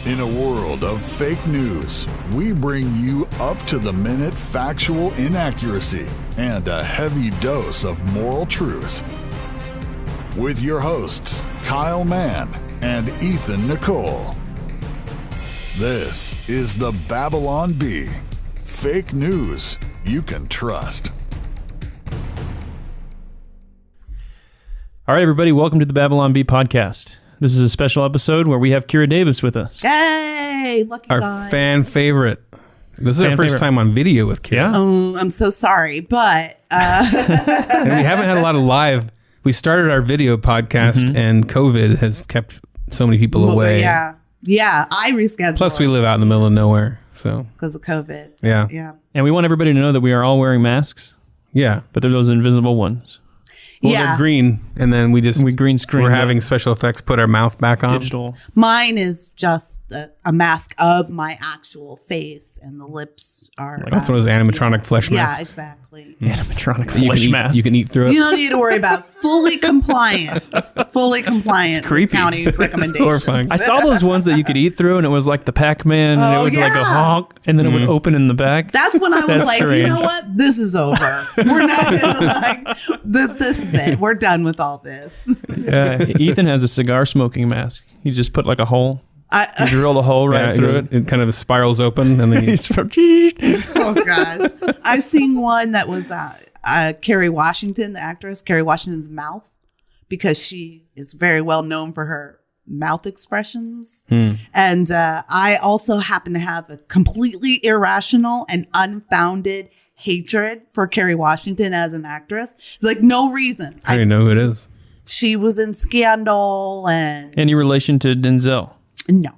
In a world of fake news, we bring you up-to-the-minute factual inaccuracy and a heavy dose of moral truth. With your hosts, Kyle Mann and Ethan Nicole. This is the Babylon Bee. Fake news you can trust. All right, everybody, welcome to the Babylon Bee podcast. This is a special episode where we have Kira Davis with us. Yay! Lucky Our guys. fan favorite. This is our first time on video with Kira. Yeah? Oh, I'm so sorry, but And we haven't had a lot of live. We started our video podcast and COVID has kept so many people away. Yeah, I rescheduled. Plus we live out in the middle of nowhere. So because of COVID. yeah. And we want everybody to know that we are all wearing masks, Yeah. but they're those invisible ones. Well, they're green, and then we green screen. We're having special effects put our mouth back on. Digital. Mine is just a mask of my actual face, and the lips are. That's one of those animatronic flesh masks. Yeah, exactly. Animatronic You flesh can, mask. you can eat through it. You don't need to worry about fully compliant. With creepy. county recommendations. horrifying. I saw those ones that you could eat through, and it was like the Pac-Man, and Oh, it would like a yeah. honk, and then it would open in the back. That's when I was That's like, strange. you know what? This is over. We're not gonna this is it. We're done with all this. Yeah, Ethan has a cigar smoking mask. You just put like a hole, you drill the hole right through it. It kind of spirals open, and then you, Oh gosh. I've seen one that was Kerry Washington, the actress, Kerry Washington's mouth, because she is very well known for her mouth expressions. And I also happen to have a completely irrational and unfounded hatred for Kerry Washington as an actress. Like no reason. I don't even know who it is. She was in Scandal and Any relation to Denzel? no.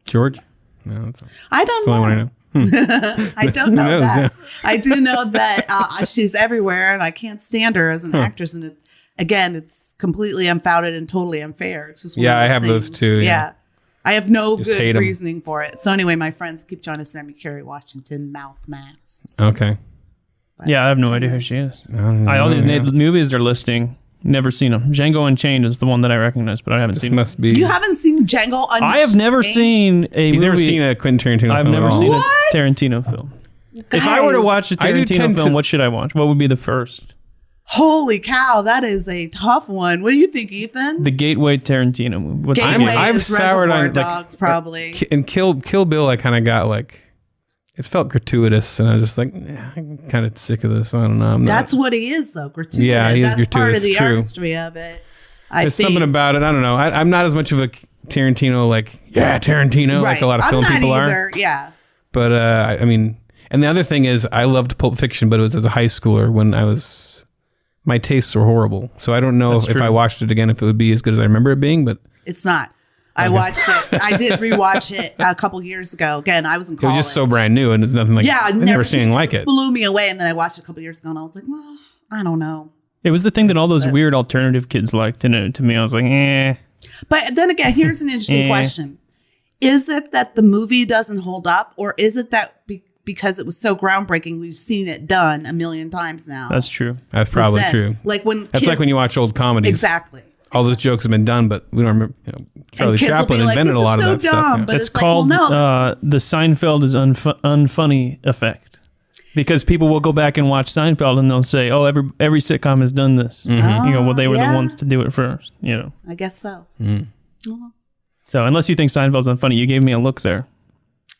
George? No, that's I don't the know. only one I know. I don't know knows, that. yeah. I do know that she's everywhere, and I can't stand her as an actress. And again, it's completely unfounded and totally unfair. It's just one Yeah, of I have those things. too, yeah. I have no Just hate good 'em. reasoning for it. So anyway, my friends keep trying to send me Kerry Washington mouth masks. Okay. Yeah, I have no idea who she is. All these movies they're listing, never seen them. Django Unchained is the one that I recognize, but I haven't This seen it. must be. You haven't seen Django Unchained? I have never seen a You've movie. never seen a Quentin Tarantino I've film never at all. seen What? a Tarantino film. If I were to Guys, watch a I do Tarantino tend film, to- what should I watch? What would be the first? Holy cow, that is a tough one. What do you think, Ethan? The Gateway Tarantino movie. What's the Gateway gateway? I've is soured Reservoir on, like, Dogs, probably. And Kill Bill, I kind of got like, it felt gratuitous, and I was just like, I'm kind of sick of this. I don't know. That's what he is, though. Gratuitous. Yeah, he is That's part of gratuitous, the true. artistry of it. There's something about it. I don't know. I'm not as much of a Tarantino, Tarantino, like a lot of film people are. Yeah. But I mean, and the other thing is, I loved Pulp Fiction, but it was as a high schooler when my tastes were horrible. So I don't know That's if true. I watched it again, if it would be as good as I remember it being. But It's not. I watched it. I did rewatch it a couple years ago. Again, I was in it college. was just so brand new and nothing like. Yeah, I've never seen anything like it. Blew me away, and then I watched it a couple years ago, and I was like, well, I don't know. It was the thing that all those weird alternative kids liked, and to me, I was like, eh. But then again, here's an interesting question: is it that the movie doesn't hold up, or is it that because it was so groundbreaking, we've seen it done a million times now? That's true. That's Since probably then. true. Like when That's like when you watch old comedies. exactly. All those jokes have been done, but we don't remember. Charlie kids will Chaplin be like, invented "This a lot is of that so stuff. dumb," Yeah. but It's it's like, called well, no, the Seinfeld is unfunny effect. Because people will go back and watch Seinfeld and they'll say, "Oh, every sitcom has done this." They were the ones to do it first. I guess so. So unless you think Seinfeld's unfunny, you gave me a look there.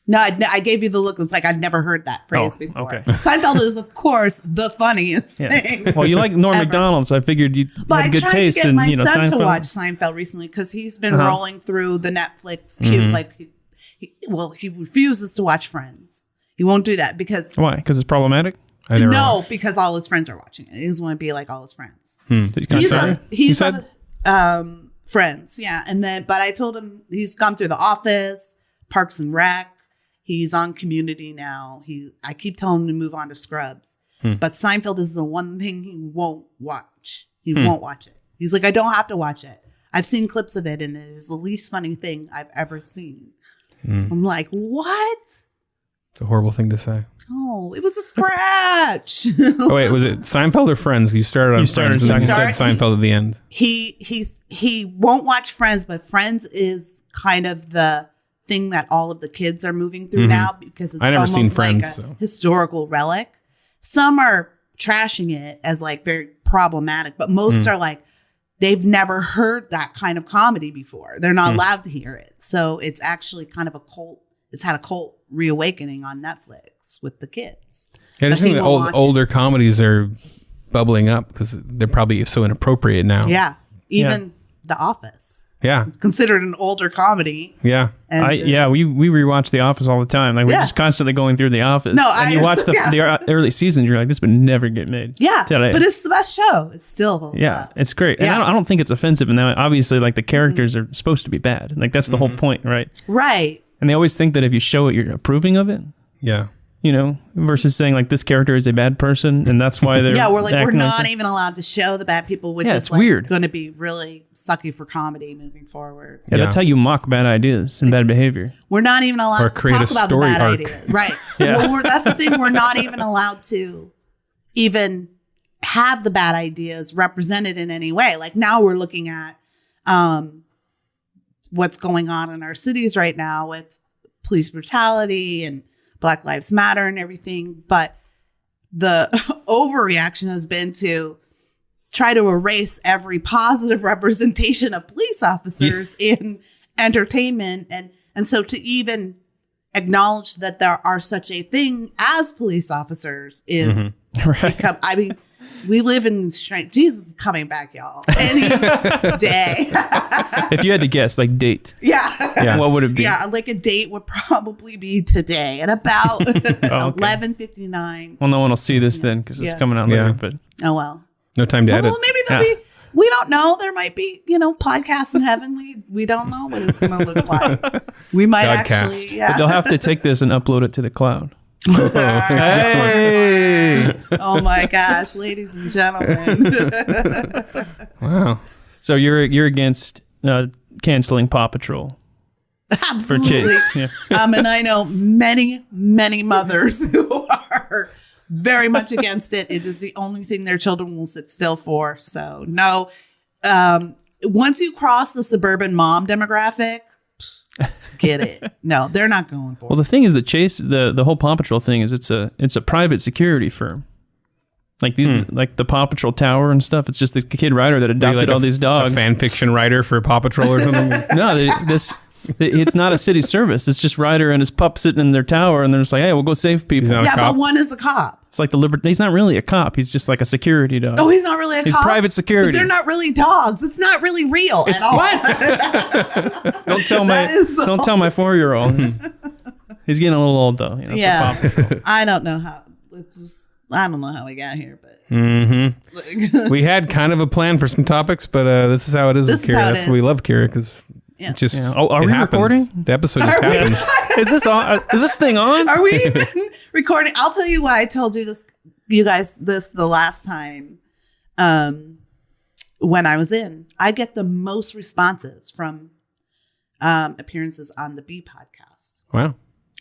No, I gave you the look. It was like I'd never heard that phrase Oh, before. okay. Seinfeld is, of course, the funniest thing. Well, you like Norm ever. Macdonald, so I figured you But had I good tried taste to get in my son Seinfeld. to watch Seinfeld recently because he's been rolling through the Netflix queue. Like, he refuses to watch Friends. He won't do that because Why? Because it's problematic. because all his friends are watching it. He doesn't want to be like all his friends. Did you kinda say? He's said? Friends, yeah. And then, but I told him he's gone through The Office, Parks and Rec. He's on Community now. I keep telling him to move on to Scrubs, but Seinfeld is the one thing he won't watch. He won't watch it. He's like, I don't have to watch it. I've seen clips of it, and it is the least funny thing I've ever seen. I'm like, what? It's a horrible thing to say. Oh, it was a scratch. Oh wait, was it Seinfeld or Friends? You started on Friends, and then you said Seinfeld at the end. He won't watch Friends, but Friends is kind of the thing that all of the kids are moving through now because it's I never almost seen like Friends, a so. historical relic. Some are trashing it as like very problematic, but most are like, they've never heard that kind of comedy before. They're not allowed to hear it. So it's actually kind of a cult. It's had a cult reawakening on Netflix with the kids. Yeah, I just think the People watch older comedies are bubbling up because they're probably so inappropriate now. Yeah. Even The Office. Yeah. It's considered an older comedy. Yeah. And, we rewatch The Office all the time. Like we're just constantly going through The Office. No, and you watch the early seasons, you're like, this would never get made. Yeah, today. but it's the best show. It still holds up. It's great. Yeah. And I don't think it's offensive. And now, obviously, like the characters are supposed to be bad. Like that's the whole point, right? Right. And they always think that if you show it, you're approving of it. Yeah. You know, versus saying like this character is a bad person, and that's why they're Yeah, we're acting not like even allowed to show the bad people, which Yeah, is it's like weird. going to be really sucky for comedy moving forward. Yeah, that's how you mock bad ideas and bad behavior. We're not even Or allowed to create talk a about the story bad arc. ideas. Right. Yeah. Well, that's the thing. We're not even allowed to even have the bad ideas represented in any way. Like now we're looking at what's going on in our cities right now with police brutality and Black Lives Matter and everything. But the overreaction has been to try to erase every positive representation of police officers in entertainment. And so to even acknowledge that there are such a thing as police officers is Right. I mean, we live in strange. Jesus is coming back, y'all. Any day. If you had to guess, like date, Yeah. what would it be? Yeah, like a date would probably be today at about 11:59. Well, no one will see this then because it's coming out Yeah. later. But Oh well. No time to edit. Well, maybe there'll be. We don't know. There might be, podcasts in heaven. We don't know what it's going to look like. We might Podcast. actually. Yeah. but they'll have to take this and upload it to the cloud. Hey. Oh my gosh, ladies and gentlemen. Wow. So you're against canceling Paw Patrol for Absolutely. kids? Yeah. And I know many, many mothers who are very much against it. It is the only thing their children will sit still for. So no, once you cross the suburban mom demographic, get it. No, they're not going for Well, the thing is that Chase, the whole Paw Patrol thing is it's a private security firm. Like these, like the Paw Patrol Tower and stuff. It's just this kid writer that adopted Like all these dogs. A fan fiction writer for Paw Patrol or something. No, it's not a city service. It's just Ryder and his pup sitting in their tower, and they're just like, "Hey, we'll go save people." He's not Yeah, a cop. but one is a cop. It's like He's not really a cop. He's just like a security dog. Oh, he's not really a He's cop. private security. But they're not really dogs. It's not really real at all. Don't tell my That is don't tell my 4-year-old. He's getting a little old though. For Paw Yeah, Patrol. I don't know how. I don't know how we got here, but We had kind of a plan for some topics, but this is how it is This with is Kira. how it That's why we is. love Kira because Yeah. it just Yeah. Oh, are it we happens. recording? The episode just Are we? happens. Is this on? Is this thing on? Are we even recording? I'll tell you why I told you guys this the last time when I was in. I get the most responses from appearances on the B podcast. Wow.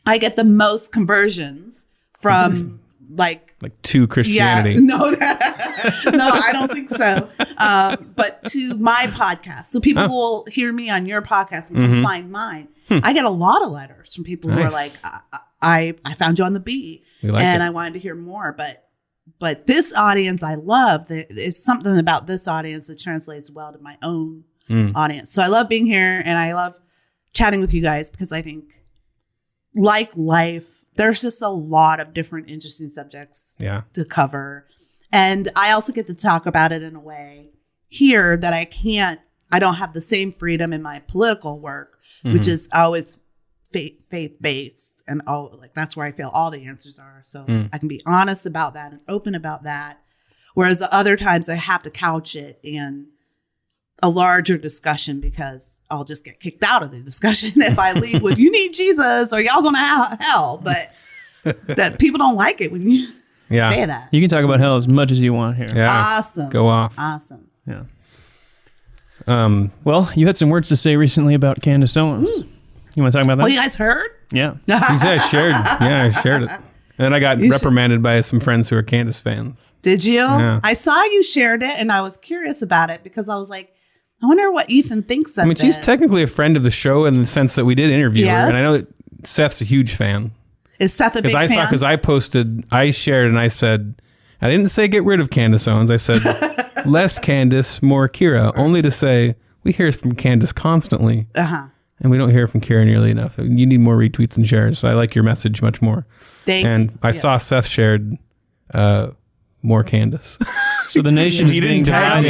I get the most conversions from like to Christianity. Yeah, no, I don't think so. But to my podcast, so people will hear me on your podcast and come find mine. I get a lot of letters from people who are like, "I found you on the B, We like and it. I wanted to hear more." But this audience, I love. There is something about this audience that translates well to my own audience. So I love being here, and I love chatting with you guys because I think, like life, there's just a lot of different interesting subjects to cover. And I also get to talk about it in a way here that I don't have the same freedom in my political work, which is always faith-based. And that's where I feel all the answers are. So I can be honest about that and open about that. Whereas the other times I have to couch it in a larger discussion because I'll just get kicked out of the discussion if I lead with "you need Jesus" or "y'all gonna hell." But that people don't like it when you say that. You can talk about hell as much as you want here. Yeah. Awesome. Go off. Awesome. Yeah. Well, you had some words to say recently about Candace Owens. You want to talk about that? Oh, you guys heard? Yeah. I shared it. And then I got reprimanded by some friends who are Candace fans. Did you? Yeah. I saw you shared it and I was curious about it because I was like, I wonder what Ethan thinks of she's this. technically a friend of the show in the sense that we did interview Yes. her, and I know that Seth's a huge fan. Is Seth a big fan? Because I shared and I said, I didn't say get rid of Candace Owens. I said less Candace, more Kira, only to say we hear from Candace constantly. And we don't hear from Kira nearly enough. You need more retweets and shares. So I like your message much more. I saw Seth shared more Candace. So the nation is being tagged.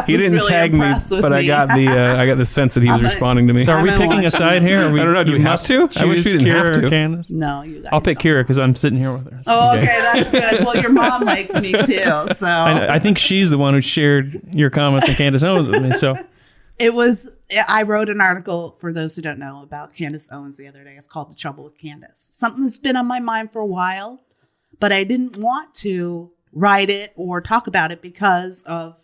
He didn't tag me, but I got the sense that he was responding to me. So are we picking a side here? I don't know. Do we have to? I wish we didn't Kira have to. Or Candace? No, you guys. I'll pick Kira because I'm sitting here with her. Oh, okay, that's good. Well, your mom likes me too, so I think she's the one who shared your comments on Candace Owens with me. So I wrote an article, for those who don't know, about Candace Owens the other day. It's called The Trouble with Candace. Something that's been on my mind for a while, but I didn't want to write it or talk about it because of,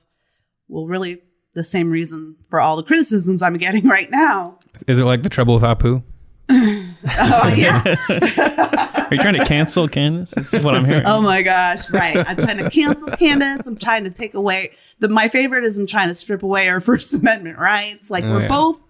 well, really the same reason for all the criticisms I'm getting right now. Is it like The Trouble with Apu? Oh, yeah. Are you trying to cancel Candace? This is what I'm hearing. Oh my gosh, right. I'm trying to cancel Candace. I'm trying to take away my favorite is I'm trying to strip away our First Amendment rights. Like we're both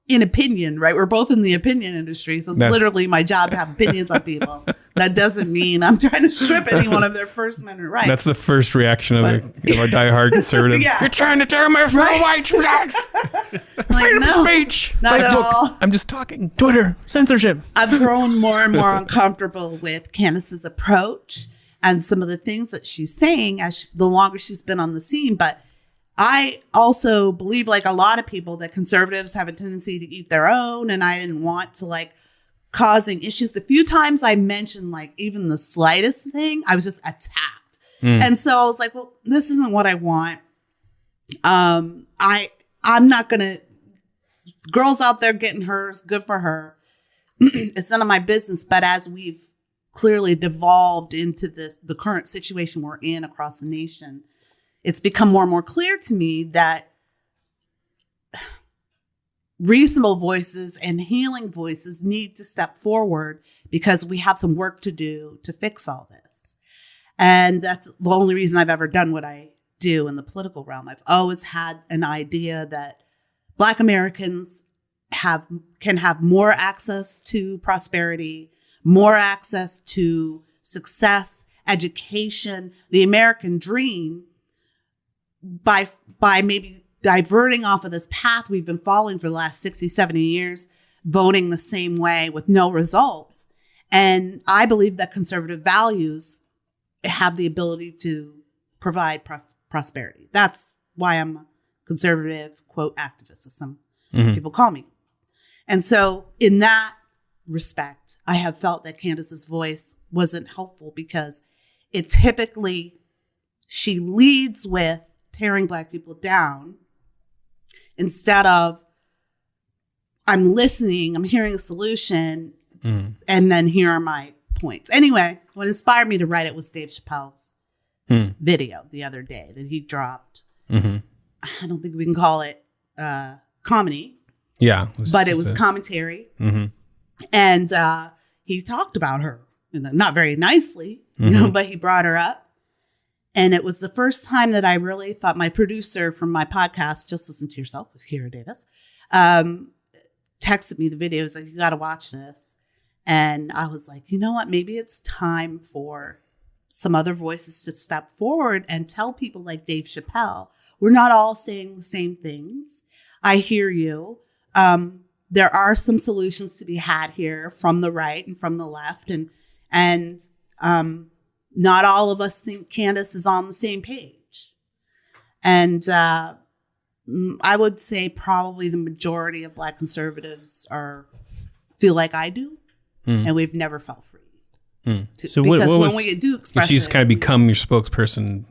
in opinion, right? We're both in the opinion industry. So it's literally my job to have opinions on people. That doesn't mean I'm trying to strip anyone of their First Amendment rights. That's the first reaction of our diehard conservative. Yeah. You're trying to tear my rights. Freedom of speech. Not at all. I'm just talking. Twitter censorship. I've grown more and more uncomfortable with Candace's approach and some of the things that she's saying the longer she's been on the scene. But I also believe, like a lot of people, that conservatives have a tendency to eat their own. And I didn't want to causing issues. The few times I mentioned even the slightest thing, I was just attacked. And so I was like, well, this isn't what I want. I'm not going to, girls out there getting hers, good for her. It's none of my business. But as we've clearly devolved into the current situation we're in across the nation, it's become more and more clear to me that reasonable voices and healing voices need to step forward because we have some work to do to fix all this. And that's the only reason I've ever done what I do in the political realm. I've always had an idea that Black Americans can have more access to prosperity, more access to success, education, the American dream, by maybe diverting off of this path we've been following for the last 60, 70 years, voting the same way with no results. And I believe that conservative values have the ability to provide prosperity. That's why I'm a conservative, quote, activist, as some people call me. And so in that respect, I have felt that Candace's voice wasn't helpful because it typically, she leads with tearing Black people down instead of I'm listening, I'm hearing a solution, and then here are my points. Anyway, what inspired me to write it was Dave Chappelle's video the other day that he dropped. I don't think we can call it comedy. Yeah. But it was commentary. And he talked about her, not very nicely, but he brought her up. And it was the first time that I really thought, my producer from my podcast, Just Listen to Yourself with Kira Davis, texted me the video. He was like, you got to watch this. And I was like, you know what? Maybe it's time for some other voices to step forward and tell people like Dave Chappelle, we're not all saying the same things. I hear you. There are some solutions to be had here from the right and from the left. And not all of us think Candace is on the same page. And I would say probably the majority of Black conservatives feel like I do. And we've never felt free. So because when we do express she's kind of become your spokesperson,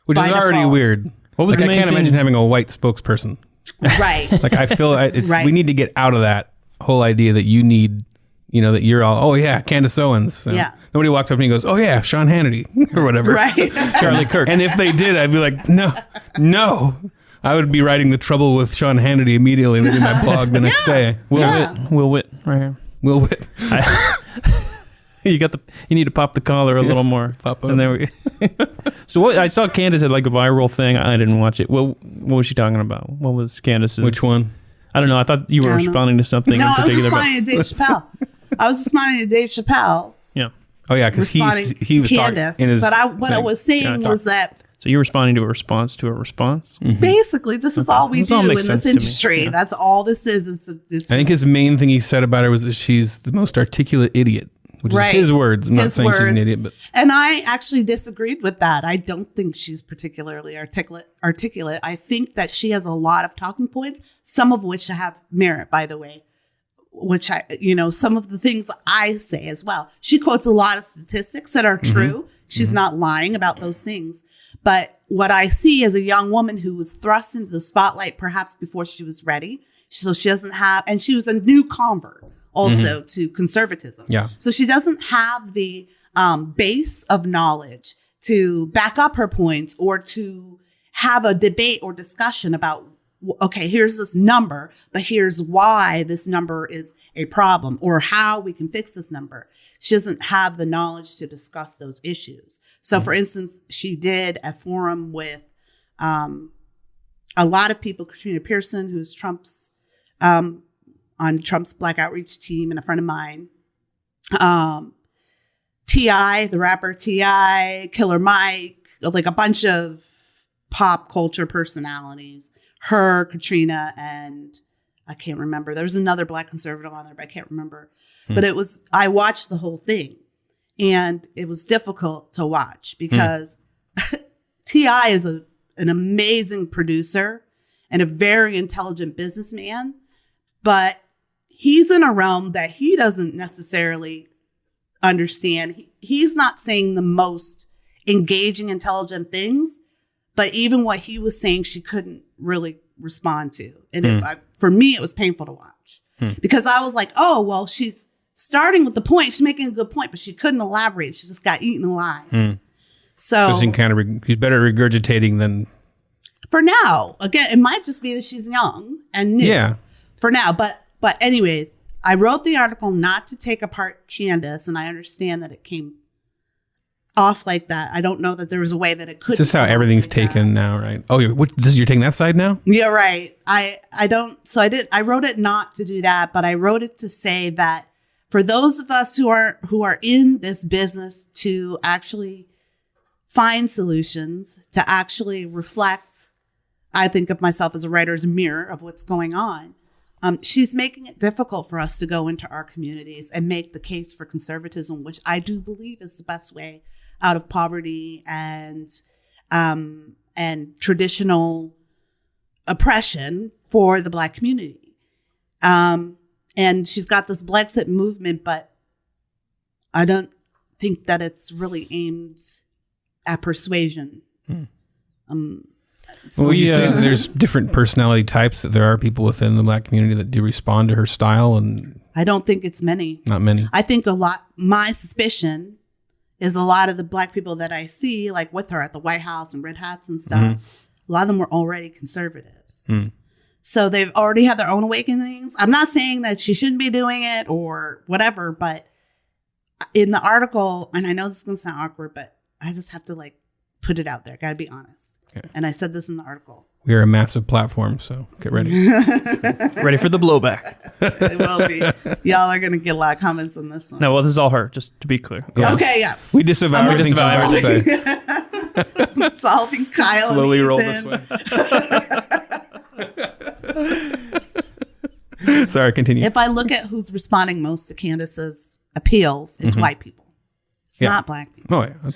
which is By already default. weird. What was I the main can't thing? imagine having a white spokesperson. right. I feel Right. we need to get out of that whole idea that you need, that you're all, oh yeah, Candace Owens. So Yeah. Nobody walks up to me and goes, oh yeah, Sean Hannity or whatever. Right. Charlie Kirk. And if they did, I'd be like, no. I would be writing The Trouble with Sean Hannity immediately in my blog the next day. Will Witt right here. Will Witt. You need to pop the collar a little more. Pop and there we So what I saw Candace had like a viral thing. I didn't watch it. What was she talking about? What was Candace's? Which one? I don't know. I thought you were responding to something No, in I was particular. responding to Dave Chappelle. I was responding to Dave Chappelle. Yeah. Oh yeah, because he was Candace. talking in his. But I was saying was that So you're responding to a response to a response? basically this is all we This do all in makes this sense to me. industry. Yeah. That's all this is. It's I think his main thing he said about her was that she's the most articulate idiot, which Right. is his words. I'm not His saying she's an words. idiot, but And I actually disagreed with that. I don't think she's particularly articulate. I think that she has a lot of talking points, some of which have merit, by the way, which some of the things I say as well. She quotes a lot of statistics that are true. She's not lying about those things. But what I see as a young woman who was thrust into the spotlight perhaps before she was ready. So she doesn't have, and she was a new convert also to conservatism. Yeah. So she doesn't have the base of knowledge to back up her points or to have a debate or discussion about, okay, here's this number, but here's why this number is a problem or how we can fix this number. She doesn't have the knowledge to discuss those issues. So for instance, she did a forum with a lot of people, Katrina Pearson, who's Trump's on Trump's Black Outreach team, and a friend of mine, T.I., the rapper T.I., Killer Mike, like a bunch of pop culture personalities, her, Katrina, and I can't remember. There was another Black conservative on there, but I can't remember. But I watched the whole thing, and it was difficult to watch because T.I. is an amazing producer and a very intelligent businessman, but he's in a realm that he doesn't necessarily understand. He's not saying the most engaging, intelligent things, but even what he was saying, she couldn't really respond to. And for me, it was painful to watch because I was like, oh, well, she's starting with the point. She's making a good point, but she couldn't elaborate. She just got eaten alive. So he's better at regurgitating than. For now, again, it might just be that she's young and new. Yeah. For now, but anyways, I wrote the article not to take apart Candace, and I understand that it came off like that. I don't know that there was a way that it could. It's just how everything's taken now, right? Oh, you're taking that side now? Yeah, right. I wrote it not to do that, but I wrote it to say that for those of us who are in this business to actually find solutions, to actually reflect, I think of myself as a writer as a mirror of what's going on. She's making it difficult for us to go into our communities and make the case for conservatism, which I do believe is the best way out of poverty and traditional oppression for the Black community. And she's got this Blexit movement, but I don't think that it's really aimed at persuasion. Well, you say that there's different personality types, that there are people within the Black community that do respond to her style, and I don't think it's many. not many. I think my suspicion is a lot of the Black people that I see, like with her at the White House and red hats and stuff, a lot of them were already conservatives. So they've already had their own awakenings. I'm not saying that she shouldn't be doing it or whatever, but in the article, and I know this is going to sound awkward, but I just have to put it out there. Got to be honest. Okay. And I said this in the article. We are a massive platform, so get ready. Ready for the blowback. It will be. Y'all are going to get a lot of comments on this one. No, well, this is all her, just to be clear. Yeah. Okay, yeah. We disavow everything. I'm solving Kyle Slowly and roll Ethan. this way. Sorry, continue. If I look at who's responding most to Candace's appeals, it's white people. It's not Black people. Oh, yeah.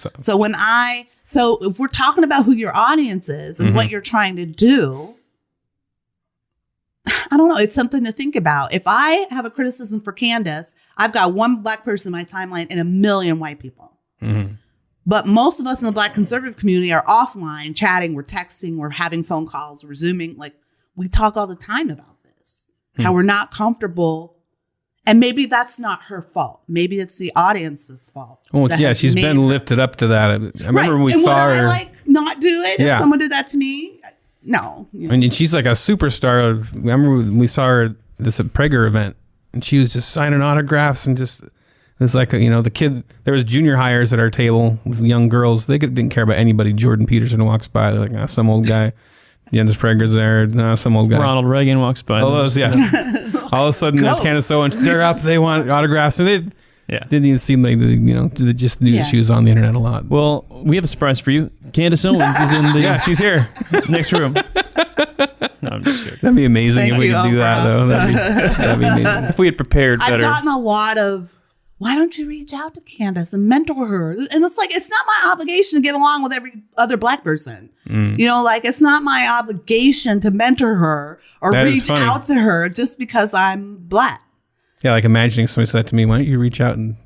So if we're talking about who your audience is and what you're trying to do, I don't know. It's something to think about. If I have a criticism for Candace, I've got one Black person in my timeline and a million white people. But most of us in the Black conservative community are offline, chatting, we're texting, we're having phone calls, we're Zooming. We talk all the time about this, how we're not comfortable. And maybe that's not her fault. Maybe it's the audience's fault. Well, yeah, she's been lifted up to that. I remember when we saw her. Would I not do it if someone did that to me? No. I mean, she's like a superstar. I remember when we saw her at this Prager event, and she was just signing autographs and just It's like, the kid, there was junior hires at our table with young girls. They didn't care about anybody. Jordan Peterson walks by. They're like, some old guy. Janice Prager's there. Some old guy. Ronald Reagan walks by. All those, yeah. All of a sudden, there's Candace Owens. They're up. They want autographs. And they didn't even seem like, they just knew she was on the internet a lot. Well, we have a surprise for you. Candace Owens is in the yeah, she's here. next room. No, I'm just joking. That'd be amazing if we could do that, though. Oprah. That'd be amazing. If we had prepared better. I've gotten a lot of, why don't you reach out to Candace and mentor her? And it's like, it's not my obligation to get along with every other Black person. It's not my obligation to mentor her or reach out to her just because I'm Black. Yeah, like imagining somebody said that to me, why don't you reach out and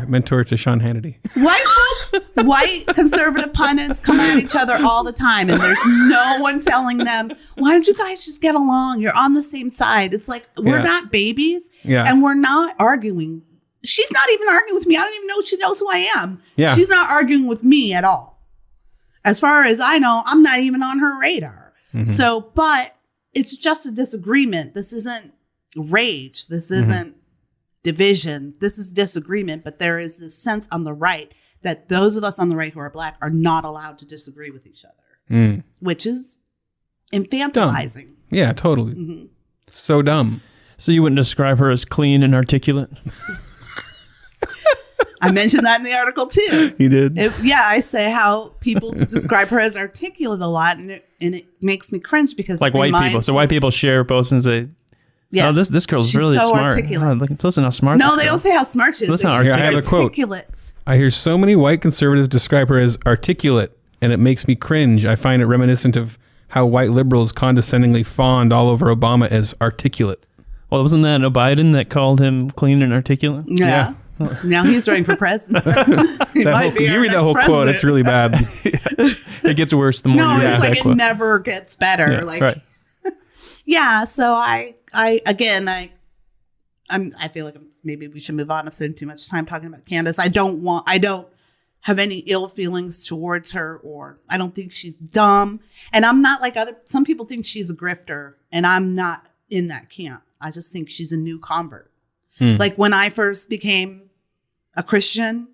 mentor to Sean Hannity? White conservative pundits come at each other all the time, and there's no one telling them, why don't you guys just get along? You're on the same side. It's like, we're not babies, and we're not arguing. She's not even arguing with me. I don't even know if she knows who I am. Yeah. She's not arguing with me at all. As far as I know, I'm not even on her radar. So, but it's just a disagreement. This isn't rage. This isn't division. This is disagreement. But there is this sense on the right that those of us on the right who are Black are not allowed to disagree with each other, which is infantilizing. Dumb. Yeah, totally. So dumb. So you wouldn't describe her as clean and articulate? I mentioned that in the article too. You did? I say how people describe her as articulate a lot, and it makes me cringe because like white people. So white people share posts and say, "Oh, this girl's really so smart. Articulate. Listen how smart." No, they don't say how smart she is. Listen how articulate. I have a quote. I hear so many white conservatives describe her as articulate, and it makes me cringe. I find it reminiscent of how white liberals condescendingly fawned all over Obama as articulate. Well, wasn't that Biden that called him clean and articulate? Yeah. Now he's running for president. You read that whole quote, it's really bad. It gets worse the more you read that it's like quote. It never gets better. Yeah, like, right. Yeah. So I feel like maybe we should move on. I'm spending too much time talking about Candace. I don't have any ill feelings towards her, or I don't think she's dumb. And I'm not like some people think she's a grifter, and I'm not in that camp. I just think she's a new convert. Like when I first became a Christian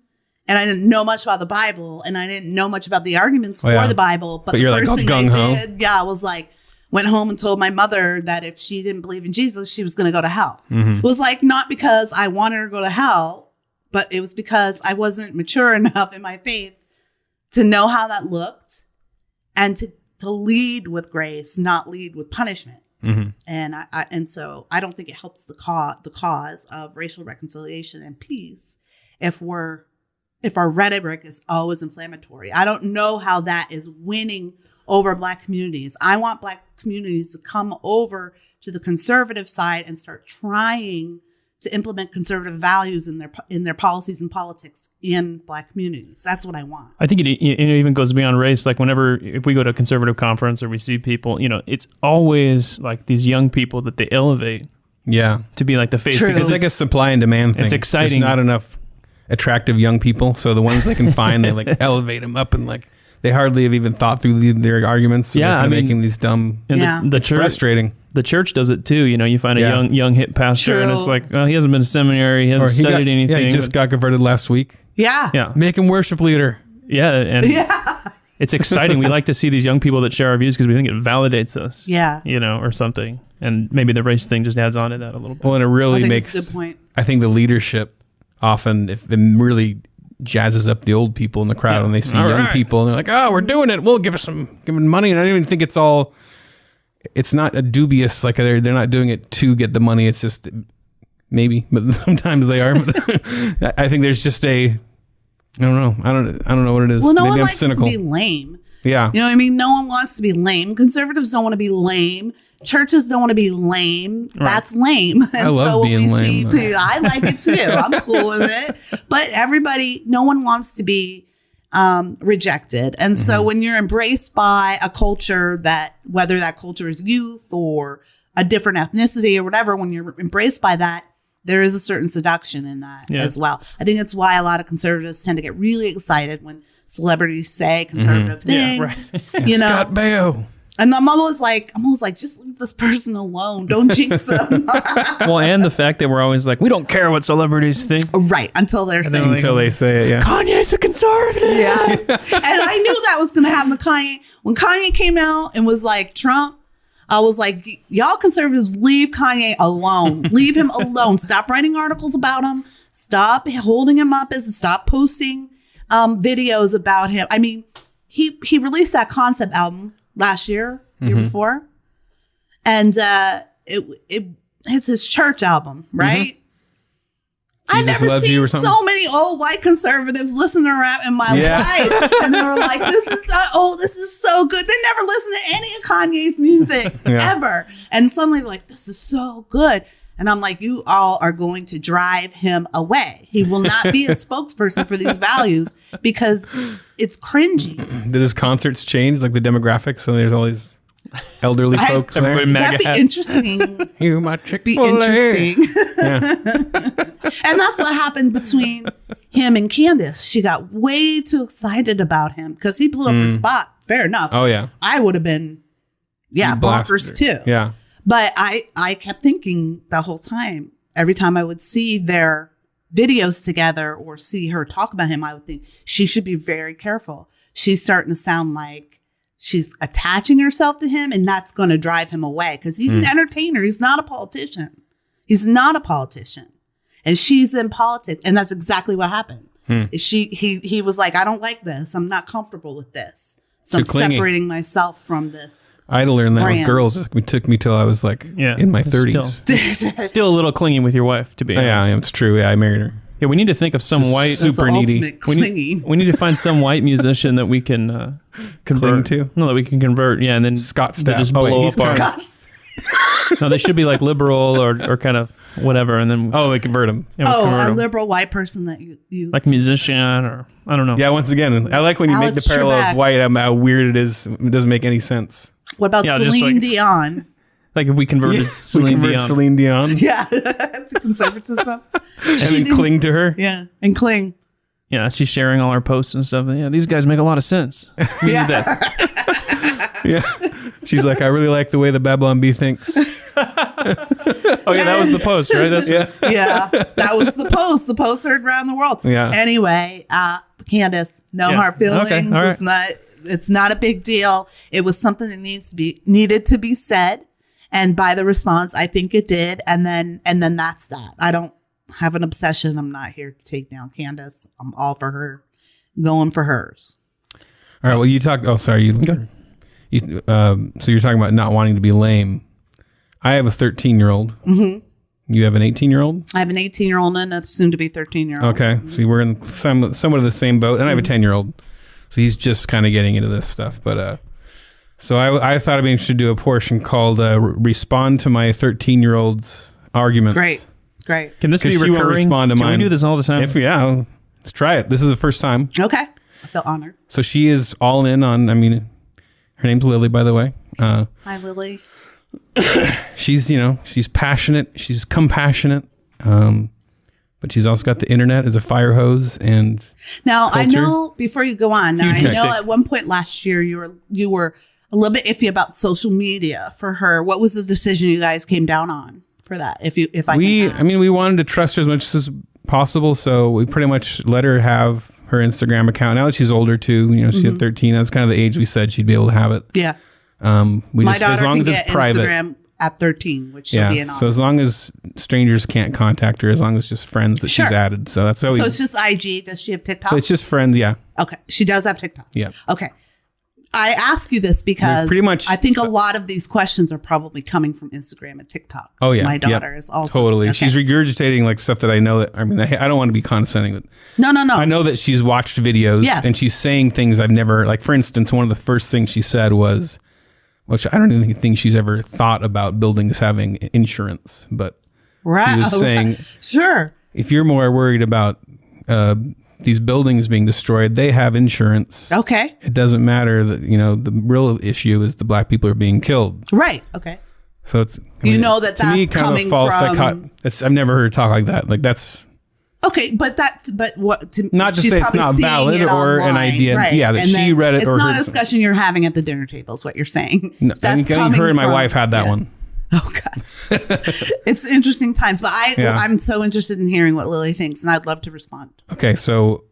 and I didn't know much about the Bible and I didn't know much about the arguments for the Bible, but the you're first like, thing I did, I was like, went home and told my mother that if she didn't believe in Jesus, she was going to go to hell. It was like, not because I wanted her to go to hell, but it was because I wasn't mature enough in my faith to know how that looked and to lead with grace, not lead with punishment. And so I don't think it helps the cause of racial reconciliation and peace if our rhetoric is always inflammatory. I don't know how that is winning over Black communities. I want Black communities to come over to the conservative side and start trying to implement conservative values in their policies and politics in Black communities. That's what I want. I think it even goes beyond race. Like if we go to a conservative conference or we see people, it's always like these young people that they elevate. Yeah. To be like the face. True. It's like a supply and demand thing. It's exciting. There's not enough attractive young people, so the ones they can find, they like elevate them up, and like they hardly have even thought through their arguments. So they're making these dumb. And the church, frustrating. The church does it too. You find a young hip pastor, and it's like, he hasn't been to seminary, he hasn't studied anything. Yeah, he just got converted last week. Yeah. Make him worship leader. Yeah, and it's exciting. We like to see these young people that share our views because we think it validates us. Yeah. Or something. And maybe the race thing just adds on to that a little bit. Well, and it really makes. That's a good point. I think the leadership often, if it really jazzes up the old people in the crowd when they see young people, and they're like, "Oh, we're doing it. We'll give them money." And I don't even think it's all. It's not a dubious, like they're not doing it to get the money. It's just maybe, but sometimes they are. But I think there's just I don't know. I don't know what it is. Well, no maybe one I'm likes cynical. to be lame. Yeah. You know what I mean? No one wants to be lame. Conservatives don't want to be lame. Churches don't want to be lame. Right. That's lame. And I love being lame. I like it too. I'm cool with it. But no one wants to be rejected. And so when you're embraced by a culture whether that culture is youth or a different ethnicity or whatever, when you're embraced by that, there is a certain seduction in that as well. I think that's why a lot of conservatives tend to get really excited when celebrities say conservative things. Yeah, right. You know, Scott Baio. And I'm always like, just leave this person alone. Don't jinx them. Well, and the fact that we're always like, we don't care what celebrities think. Right. Until they're saying, Until they say it, yeah. Kanye's a conservative. yeah. And I knew that was going to happen to Kanye. When Kanye came out and was like, Trump, I was like, y'all conservatives, leave Kanye alone. Leave him alone. Stop writing articles about him. Stop holding him up stop posting videos about him. I mean, he released that concept album last year, year before. And it's his church album, right? I've never seen so many old white conservatives listen to rap in my life. And they were like, this is so good. They never listened to any of Kanye's music ever. And suddenly like, this is so good. And I'm like, you all are going to drive him away. He will not be a spokesperson for these values because it's cringy. Did his concerts change, like the demographics? So there's all these elderly folks there. That'd be interesting. You my chick. Be interesting. And that's what happened between him and Candace. She got way too excited about him because he blew up her spot. Fair enough. Oh, yeah. I would have been, bonkers too. Yeah. But I kept thinking the whole time, every time I would see their videos together or see her talk about him, I would think she should be very careful. She's starting to sound like she's attaching herself to him, and that's going to drive him away because he's an entertainer. He's not a politician. He's not a politician. And she's in politics. And that's exactly what happened. He was like, I don't like this. I'm not comfortable with this. So I'm separating myself from this. I had to learn that with girls. It took me till I was like in my 30s. Still a little clingy with your wife, to be honest. Yeah, it's true. Yeah, I married her. Yeah, we need to think of some white, super needy. We need to find some white musician that we can convert to. No, that we can convert. Yeah, and then Scott Stapp. Just blow up our. No, they should be like liberal or kind of whatever, and then they convert them. A liberal white person that you like musician or I don't know. Yeah, once again, I like when you make the parallel of white. How weird it is. It doesn't make any sense. What about Celine Dion? Like if we converted Celine Dion. Yeah, to conservatism. And then cling to her. Yeah, and cling. Yeah, she's sharing all our posts and stuff. Yeah, these guys make a lot of sense. Yeah. She's like, I really like the way the Babylon Bee thinks. Oh yeah, that was the post, right? That's yeah, that was the post. The post heard around the world. Yeah. Anyway, Candace, no hard feelings. Okay. Right. It's not a big deal. It was something that needed to be said, and by the response, I think it did. And then that's that. I don't have an obsession. I'm not here to take down Candace. I'm all for her, going for hers. All right. Well, you talked. Oh, sorry. So you're talking about not wanting to be lame. I have a 13-year-old. You have an 18-year-old? I have an 18-year-old and a soon-to-be 13-year-old. Okay. So we're in somewhat of the same boat. And I have a 10-year-old. So he's just kind of getting into this stuff. But so I thought it'd be interesting to do a portion called Respond to My 13-Year-Old's Arguments. Great. Can this be recurring? Won't respond to mine. We do this all the time? Let's try it. This is the first time. Okay. I feel honored. So she is all in on, her name's Lily, by the way. Hi, Lily. She's passionate. She's compassionate. But she's also got the internet as a fire hose and now culture. I know before you go on. Now I know at one point last year you were a little bit iffy about social media for her. What was the decision you guys came down on for that? We wanted to trust her as much as possible, so we pretty much let her have her Instagram account. Now that she's older too, she had 13. That's kind of the age we said she'd be able to have it. Yeah. My daughter as long as it's private. Instagram at 13, which she'll be in on. So as long as strangers can't contact her, as long as just friends that she's added. So that's always. So it's just IG. Does she have TikTok? It's just friends. Yeah. Okay. She does have TikTok. Yeah. Okay. I ask you this because pretty much, I think a lot of these questions are probably coming from Instagram and TikTok. Oh yeah. My daughter is also totally. Okay. She's regurgitating like stuff that I know that. I don't want to be condescending, but no. I know that she's watched videos and she's saying things I've never like. For instance, one of the first things she said was, which I don't even think she's ever thought about buildings having insurance, but she was saying, sure, if you're more worried about these buildings being destroyed, they have insurance. Okay. It doesn't matter that, the real issue is the black people are being killed. Right. Okay. So it's, that's coming from... I've never heard her talk like that. Like that's... Okay, but what? Not to she's say it's probably not seeing valid it or an online, idea. right? Yeah, that And she then read it it's or not heard a discussion you're having at the dinner table. Is what you're saying. No, I think her and my wife had that one. Oh God, it's interesting times. But I'm so interested in hearing what Lily thinks, and I'd love to respond. Okay, so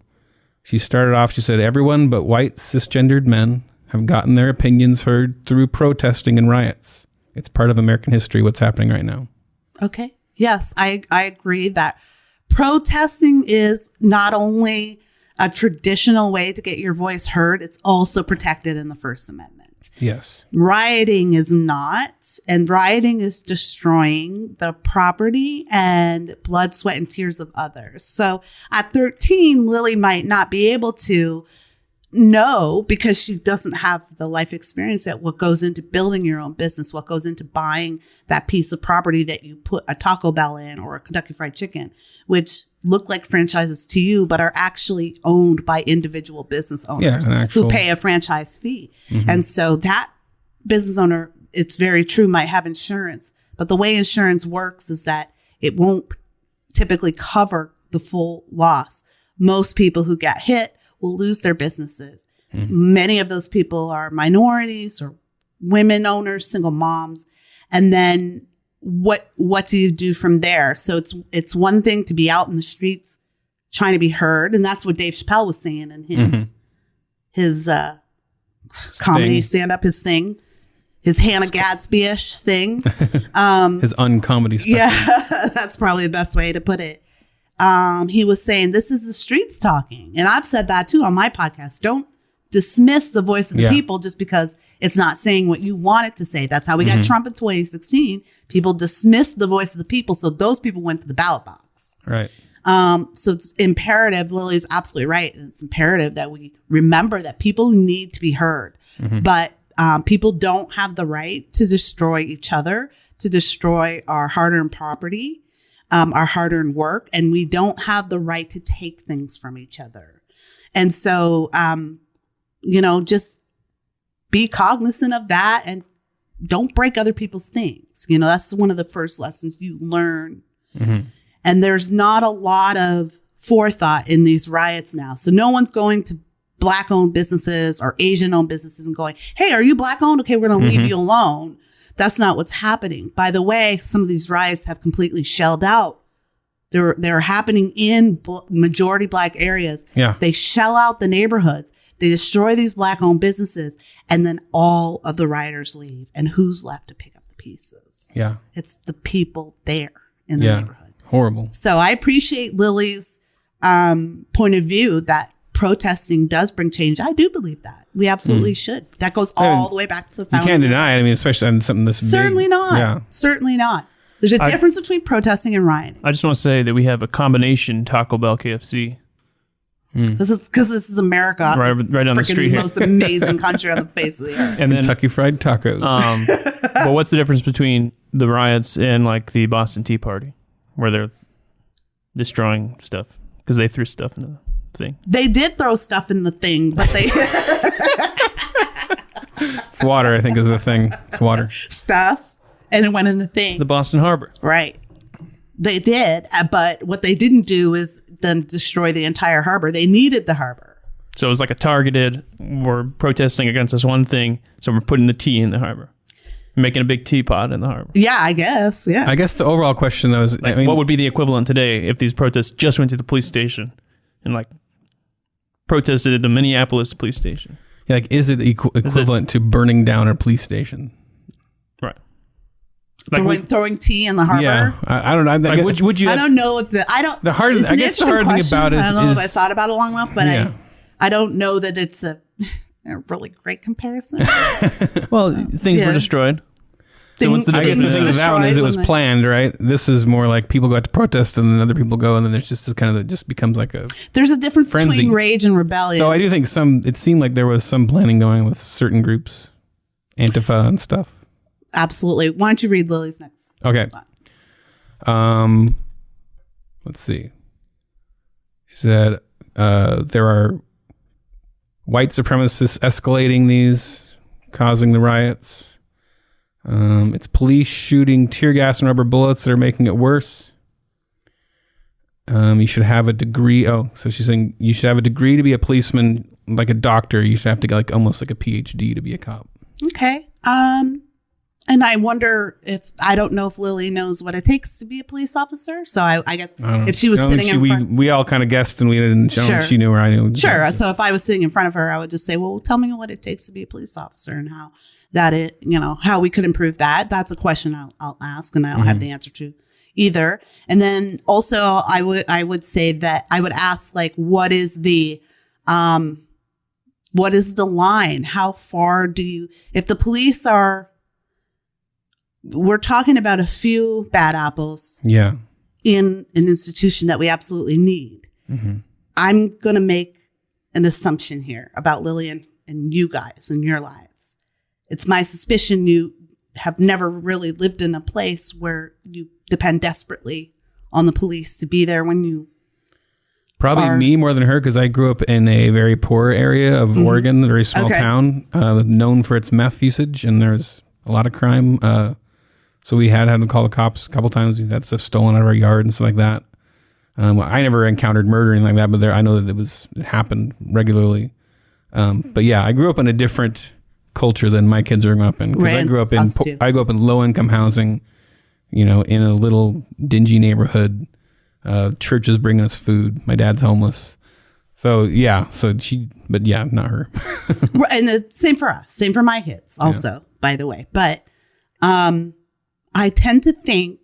she started off. She said, "Everyone but white cisgendered men have gotten their opinions heard through protesting and riots. It's part of American history. What's happening right now?" Okay. Yes, I agree that protesting is not only a traditional way to get your voice heard, it's also protected in the First Amendment. Yes. Rioting is not, and rioting is destroying the property and blood, sweat, and tears of others. So at 13, Lily might not be able to know, because she doesn't have the life experience, that what goes into building your own business, what goes into buying that piece of property that you put a Taco Bell in or a Kentucky Fried Chicken, which look like franchises to you, but are actually owned by individual business owners who pay a franchise fee. Mm-hmm. And so that business owner, it's very true, might have insurance, but the way insurance works is that it won't typically cover the full loss. Most people who get hit will lose their businesses. Mm-hmm. Many of those people are minorities or women owners, single moms. And then what do you do from there? So it's one thing to be out in the streets trying to be heard. And that's what Dave Chappelle was saying in his comedy stand-up, his thing, his Hannah Gadsby-ish thing. His uncomedy special. Yeah, that's probably the best way to put it. He was saying, this is the streets talking. And I've said that too on my podcast. Don't dismiss the voice of the people just because it's not saying what you want it to say. That's how we got Trump in 2016. People dismissed the voice of the people. So those people went to the ballot box. Right. So it's imperative. Lily's absolutely right. And it's imperative that we remember that people need to be heard. Mm-hmm. But people don't have the right to destroy each other, to destroy our hard-earned property, our hard-earned work, and we don't have the right to take things from each other. And so, just be cognizant of that and don't break other people's things. That's one of the first lessons you learn. Mm-hmm. And there's not a lot of forethought in these riots now. So no one's going to Black-owned businesses or Asian-owned businesses and going, hey, are you Black-owned? Okay, we're going to leave you alone. That's not what's happening. By the way, some of these riots have completely shelled out. They're happening in majority Black areas. Yeah. They shell out the neighborhoods. They destroy these Black-owned businesses, and then all of the rioters leave. And who's left to pick up the pieces? Yeah. It's the people there in the neighborhood. Horrible. So I appreciate Lily's point of view that protesting does bring change. I do believe that. We absolutely should. That goes all the way back to the founding. You can't deny it. I mean, especially on something this Certainly big. Not. Yeah. Certainly not. There's a difference between protesting and rioting. I just want to say that we have a combination Taco Bell KFC. This is America. Right on the street here. The most amazing country on the face of the earth. And Kentucky Fried Tacos. But what's the difference between the riots and like the Boston Tea Party, where they're destroying stuff because they threw stuff in the thing? They did throw stuff in the thing, but they it's water, I think, is the thing. It's water stuff, and it went in the thing. The Boston Harbor, right? They did, but what they didn't do is then destroy the entire harbor. They needed the harbor. So it was like a targeted, we're protesting against this one thing, so we're putting the tea in the harbor. Making a big teapot in the harbor. Yeah, I guess. Yeah. I guess the overall question, though, is... Like, what would be the equivalent today if these protests just went to the police station and, like, protested at the Minneapolis police station? Yeah, like, is it equivalent to burning down a police station? Right. Like throwing tea in the harbor? Yeah. I don't know. Like, would you I don't know if the... I guess the hard thing about it is... I don't know if I thought about it long enough, but I don't know that it's a really great comparison. Well, things were destroyed. So what's the I guess the thing with that one is it was planned, right? This is more like people go out to protest and then other people go, and then there's just it just becomes like a There's a difference between rage and rebellion. So I do think it seemed like there was some planning going on with certain groups, Antifa and stuff. Absolutely. Why don't you read Lily's next? Okay. Let's see. She said there are white supremacists escalating these, causing the riots. It's police shooting tear gas and rubber bullets that are making it worse. You should have a degree. Oh, so she's saying you should have a degree to be a policeman, like a doctor. You should have to get like almost like a PhD to be a cop. Okay. And I wonder I don't know if Lily knows what it takes to be a police officer. So I guess if she was sitting in front. We all kind of guessed and we didn't know if she knew or I knew. Sure. So if I was sitting in front of her, I would just say, well, tell me what it takes to be a police officer and how we could improve that. That's a question I'll ask, and I don't have the answer to either. And then also I would say that I would ask, like, what is the line? How far if the police we're talking about a few bad apples in an institution that we absolutely need. Mm-hmm. I'm going to make an assumption here about Lillian and you guys and your lives. It's my suspicion you have never really lived in a place where you depend desperately on the police to be there when you Probably me more than her, because I grew up in a very poor area of Oregon, a very small town, known for its meth usage, and there's a lot of crime. So we had to call the cops a couple times. We had stuff stolen out of our yard and stuff like that. I never encountered murder or anything like that, but I know that it happened regularly. But yeah, I grew up in a different culture than my kids are growing up in, because I grew up in low income housing, in a little dingy neighborhood. Churches bringing us food. My dad's homeless. So yeah, but yeah, not her. And the same for us. Same for my kids also, by the way. But I tend to think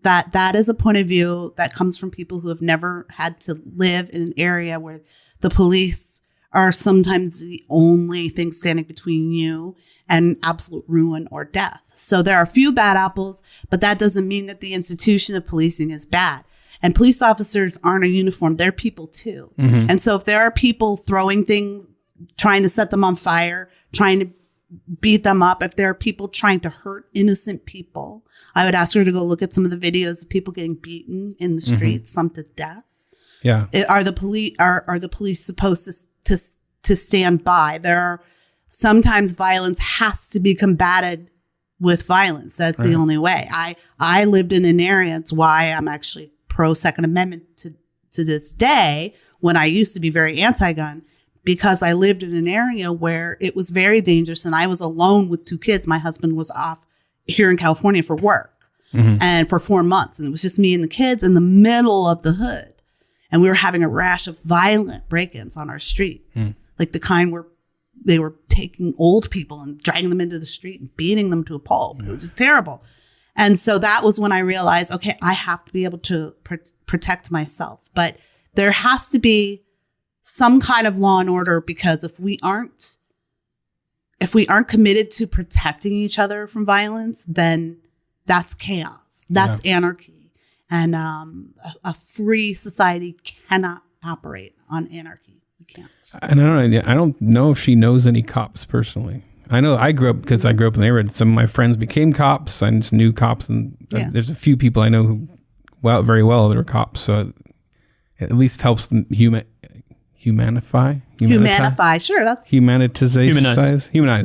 that is a point of view that comes from people who have never had to live in an area where the police are sometimes the only thing standing between you and absolute ruin or death. So there are a few bad apples, but that doesn't mean that the institution of policing is bad. And police officers aren't a uniform. They're people too. Mm-hmm. And so if there are people throwing things, trying to set them on fire, trying to beat them up, if there are people trying to hurt innocent people, I would ask her to go look at some of the videos of people getting beaten in the streets, some to death. Yeah. Are the police supposed to stand by? There are sometimes violence has to be combated with violence. That's the only way. I lived in an area. It's why I'm actually pro Second Amendment to this day, when I used to be very anti-gun, because I lived in an area where it was very dangerous and I was alone with 2 kids. My husband was off here in California for work and for 4 months. And it was just me and the kids in the middle of the hood. And we were having a rash of violent break-ins on our street, like the kind where they were taking old people and dragging them into the street and beating them to a pulp. It was just terrible. And so that was when I realized, okay, I have to be able to protect myself. But there has to be some kind of law and order, because if we aren't committed to protecting each other from violence, then that's chaos. That's anarchy. And a free society cannot operate on anarchy. You can't. And I don't know if she knows any cops personally. I know I grew up in the neighborhood. Some of my friends became cops. I just knew cops, and there's a few people I know who, very well, that are cops. So it at least helps them humanify. Sure, that's humanize.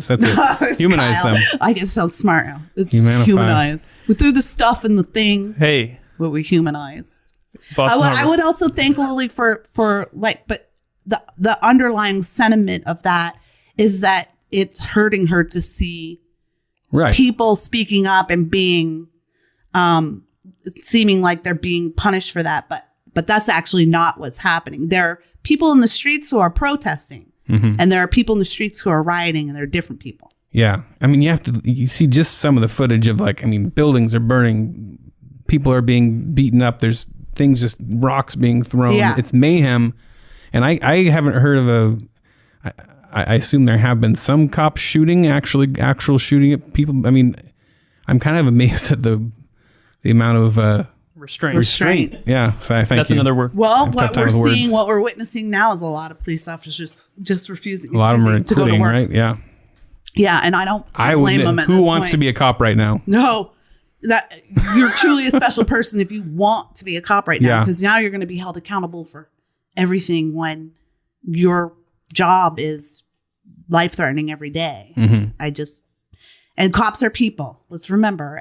That's it. Humanize them. I can sound smart now. It's humanize. We threw the stuff in the thing. Hey, what we humanized. I would also thank Lily for but the underlying sentiment of that is that it's hurting her to see people speaking up and being seeming like they're being punished for that, but that's actually not what's happening. There are people in the streets who are protesting, and there are people in the streets who are rioting, and they're different people. Yeah, I mean, you see just some of the footage of buildings are burning, people are being beaten up. There's things, just rocks being thrown. Yeah. It's mayhem, and I haven't heard of I assume there have been some cops shooting, actual shooting at people. I mean, I'm kind of amazed at the amount of restraint. Yeah, so that's another word. Well, what we're witnessing now is a lot of police officers just refusing. A lot of them are quitting, right? Yeah. Yeah, and I blame them at this point. Who wants to be a cop right now? No, that you're truly a special person if you want to be a cop right now, because now you're going to be held accountable for everything when your job is life-threatening every day. And cops are people. Let's remember,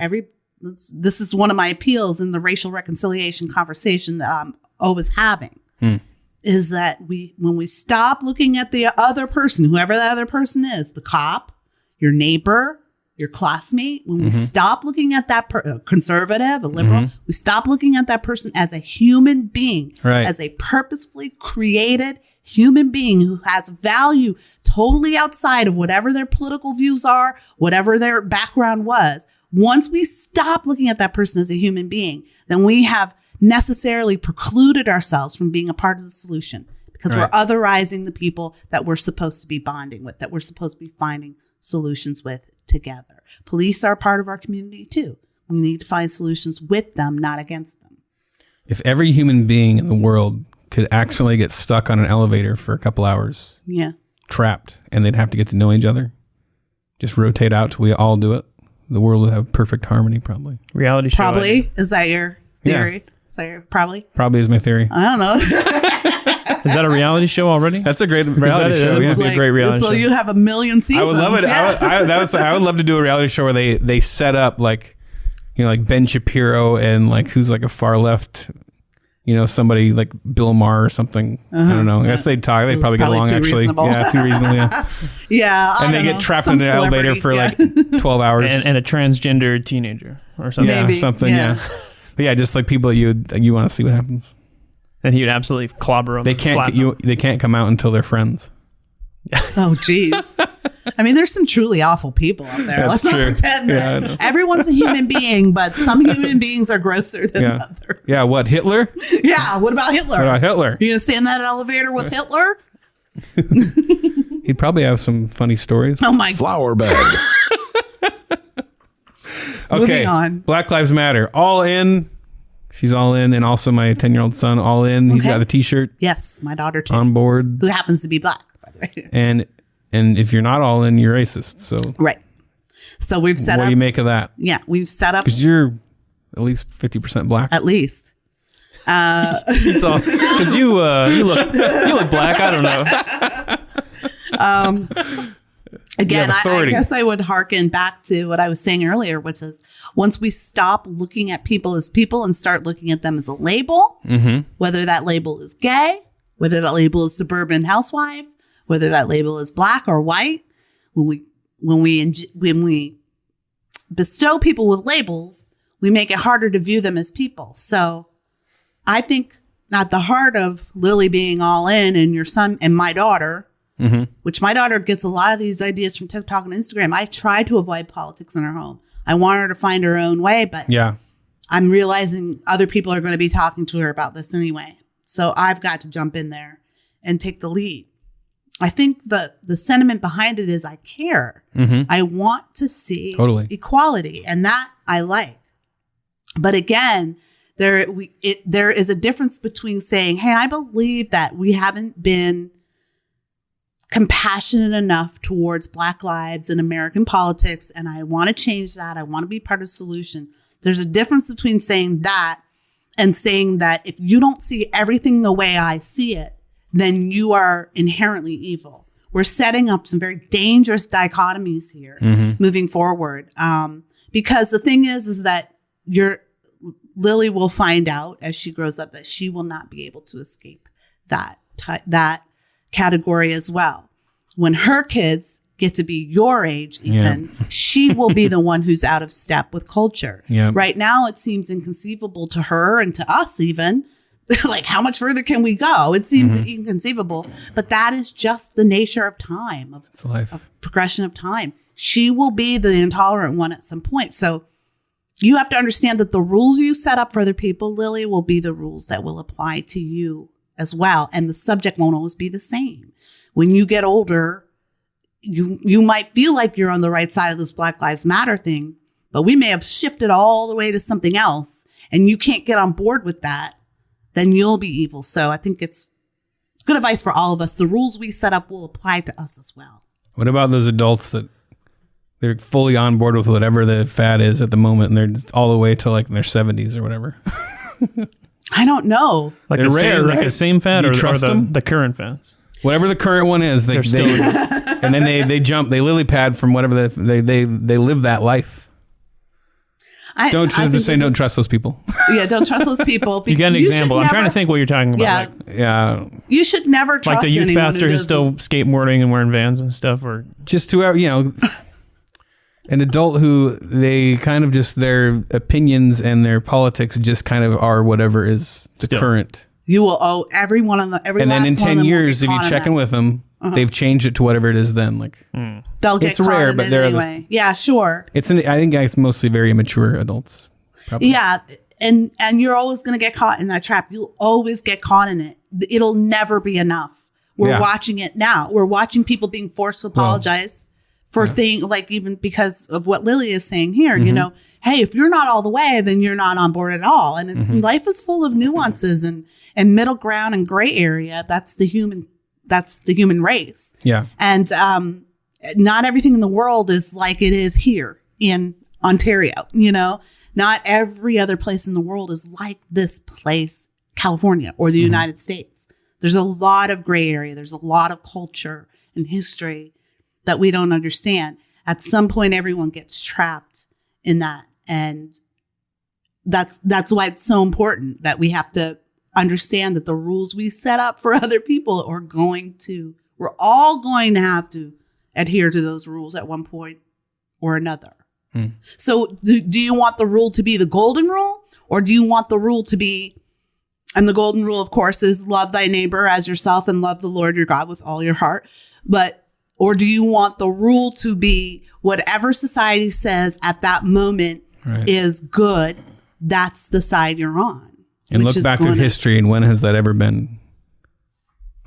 this is one of my appeals in the racial reconciliation conversation that I'm always having is that when we stop looking at the other person, whoever that other person is, the cop, your neighbor, your classmate, when we stop looking at that conservative, a liberal, we stop looking at that person as a human being, as a purposefully created human being who has value totally outside of whatever their political views are, whatever their background was. Once we stop looking at that person as a human being, then we have necessarily precluded ourselves from being a part of the solution because we're otherizing the people that we're supposed to be bonding with, that we're supposed to be finding solutions with together. Police are part of our community too. We need to find solutions with them, not against them. If every human being in the world could accidentally get stuck on an elevator for a couple hours, trapped, and they'd have to get to know each other, just rotate out till we all do it, the world would have perfect harmony, probably. Reality show. Probably. Is that your theory? Yeah. Is that your, probably? Probably is my theory. I don't know. Is that a reality show already? That's a great reality show. It would be a great reality show. So you have a million seasons. I would love it. Yeah. I would love to do a reality show where they set up like, like Ben Shapiro and like who's like a far left, somebody like Bill Maher or something. I don't know. I guess they'd talk. They'd probably get along actually. Reasonable. Yeah, too reasonable. Yeah. Yeah. And they get trapped in an elevator for like 12 hours. And a transgender teenager or something. Maybe. Yeah, something. Yeah. But yeah, just like people that you want to see what happens. And he would absolutely clobber them. They can't come out until they're friends. Oh, geez. I mean, there's some truly awful people out there. That's Let's not true. pretend that everyone's a human being, but some human beings are grosser than others. Yeah, what, Hitler? Yeah, what about Hitler? What about Hitler? You gonna stay in that elevator with Hitler? He'd probably have some funny stories. Oh my God. Flower bag. Okay, Moving on. Black Lives Matter. All in. She's all in. And also my 10-year-old son, all in. He's got the t-shirt. Yes, my daughter too. On board. Who happens to be black, by the way. And if you're not all in, you're racist. So Right. So we've set what up. do you make of that? Yeah, we've set up Because you're at least 50% black. at least. Because you look black. I don't know. Again, have I authority. guess I would hearken back to what I was saying earlier, which is once we stop looking at people as people and start looking at them as a label, whether that label is gay, whether that label is suburban housewife, whether that label is black or white, when we bestow people with labels, we make it harder to view them as people. So I think at the heart of Lily being all in and your son and my daughter, which my daughter gets a lot of these ideas from TikTok and Instagram. I try to avoid politics in her home. I want her to find her own way, but I'm realizing other people are going to be talking to her about this anyway. So I've got to jump in there and take the lead. I think the sentiment behind it is I care. I want to see equality, and that I like. But again, there is a difference between saying, hey, I believe that we haven't been compassionate enough towards Black lives in American politics, and I want to change that. I want to be part of the solution. There's a difference between saying that and saying that if you don't see everything the way I see it, then you are inherently evil. We're setting up some very dangerous dichotomies here moving forward. Because the thing is that Lily will find out as she grows up that she will not be able to escape that category as well. When her kids get to be your age, even, she will be the one who's out of step with culture. Right now, it seems inconceivable to her and to us even. Like, how much further can we go? It seems inconceivable, but that is just the nature of time, of progression of time. She will be the intolerant one at some point. So you have to understand that the rules you set up for other people, Lily, will be the rules that will apply to you as well. And the subject won't always be the same. When you get older, you might feel like you're on the right side of this Black Lives Matter thing, but we may have shifted all the way to something else and you can't get on board with that, then you'll be evil. So I think it's good advice for all of us. The rules we set up will apply to us as well. What about those adults that they're fully on board with whatever the fad is at the moment, and they're just all the way to like their 70s or whatever? I don't know. Like They're the rare, same, right? like the same fad, You or trust them? the current fads. Whatever the current one is, they and then they jump, they lily pad from whatever they live that life. Don't trust those people. Yeah, don't trust those people. You get an example. I'm trying to think what you're talking about. Yeah, you should never trust like the youth anyone pastor who's still skateboarding and wearing Vans and stuff, or just whoever, an adult who they kind of just their opinions and their politics just kind of are whatever is the current. You will owe every one of them. And then in 10 years, if you check in with them, they've changed it to whatever it is. Then they'll get caught rare, but they're anyway. Yeah, sure. I think it's mostly very immature adults. Probably. Yeah, and you're always going to get caught in that trap. You'll always get caught in it. It'll never be enough. We're watching it now. We're watching people being forced to apologize for things like even because of what Lily is saying here. Mm-hmm. Hey, if you're not all the way, then you're not on board at all. And life is full of nuances and middle ground and gray area. That's the human race. Yeah. And not everything in the world is like it is here in Ontario. Not every other place in the world is like this place, California or the United States. There's a lot of gray area. There's a lot of culture and history that we don't understand. At some point, everyone gets trapped in that. And that's why it's so important that we have to understand that the rules we set up for other people we're all going to have to adhere to those rules at one point or another. So do you want the rule to be the golden rule, or do you want the rule to be, and the golden rule, of course, is love thy neighbor as yourself and love the Lord your God with all your heart. Or do you want the rule to be whatever society says at that moment is good? That's the side you're on. And look back through history, and when has that ever been?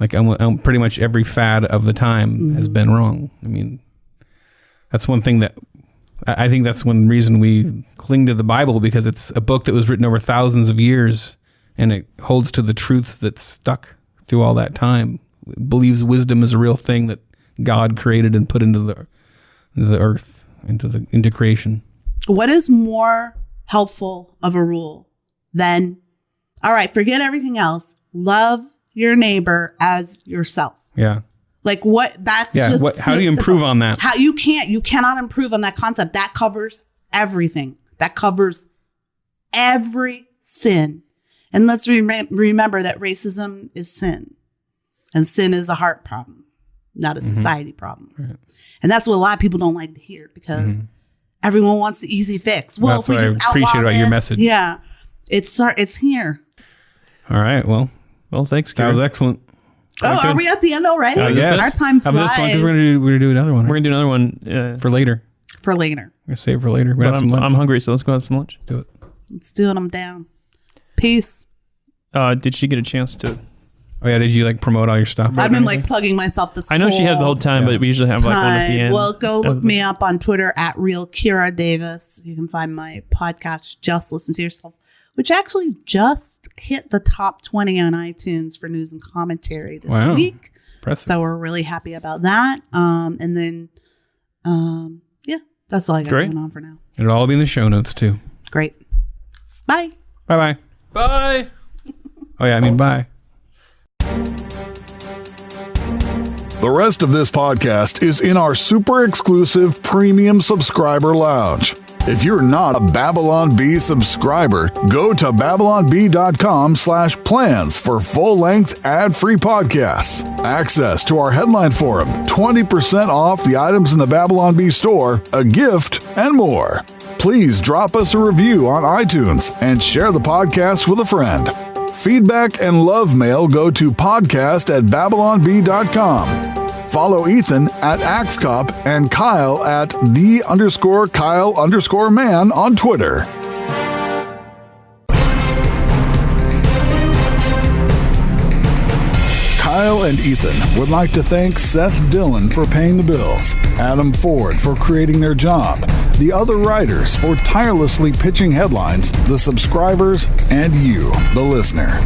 Like, pretty much every fad of the time has been wrong. I mean, that's one thing that I think that's one reason we cling to the Bible, because it's a book that was written over thousands of years, and it holds to the truths that stuck through all that time. It believes wisdom is a real thing that God created and put into the earth, into creation. What is more helpful of a rule than, all right, forget everything else, love your neighbor as yourself? Yeah. Like what? That's just how do you improve on that? You cannot improve on that concept. That covers everything. That covers every sin. And let's remember that racism is sin, and sin is a heart problem, not a society problem. Right. And that's what a lot of people don't like to hear, because everyone wants the easy fix. Well, that's what I appreciate about your message. Yeah, it's here. All right. Well, thanks, Karen. That was excellent. Are we at the end already? Yes. Our time flies. This one, 'cause we're gonna do another one. We're gonna do another one for later. For later. We're gonna save it for later. We're gonna have some lunch. I'm hungry, so let's go have some lunch. Do it. Let's do it. I'm down. Peace. Did she get a chance to? Oh yeah, did you promote all your stuff? I've been plugging myself this. I know she has the whole time, but we usually have one at the end. Well, go look me up on Twitter at Real Kira Davis. You can find my podcast, Just Listen to Yourself, which actually just hit the top 20 on iTunes for news and commentary this week. Impressive. So we're really happy about that. And then, that's all I got going on for now. It'll all be in the show notes too. Great. Bye. Bye. Bye. Oh yeah, bye. The rest of this podcast is in our super exclusive premium subscriber lounge. If you're not a Babylon Bee subscriber, go to babylonbee.com/plans for full-length ad-free podcasts, access to our headline forum, 20% off the items in the Babylon Bee store, a gift, and more. Please drop us a review on iTunes and share the podcast with a friend. Feedback and love mail go to podcast@babylonbee.com. Follow Ethan at AxeCop and Kyle at _Kyle_man on Twitter. Kyle and Ethan would like to thank Seth Dillon for paying the bills, Adam Ford for creating their job, the other writers for tirelessly pitching headlines, the subscribers, and you, the listener.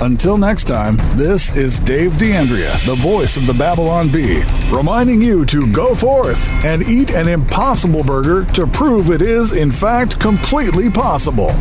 Until next time, this is Dave DeAndrea, the voice of the Babylon Bee, reminding you to go forth and eat an impossible burger to prove it is, in fact, completely possible.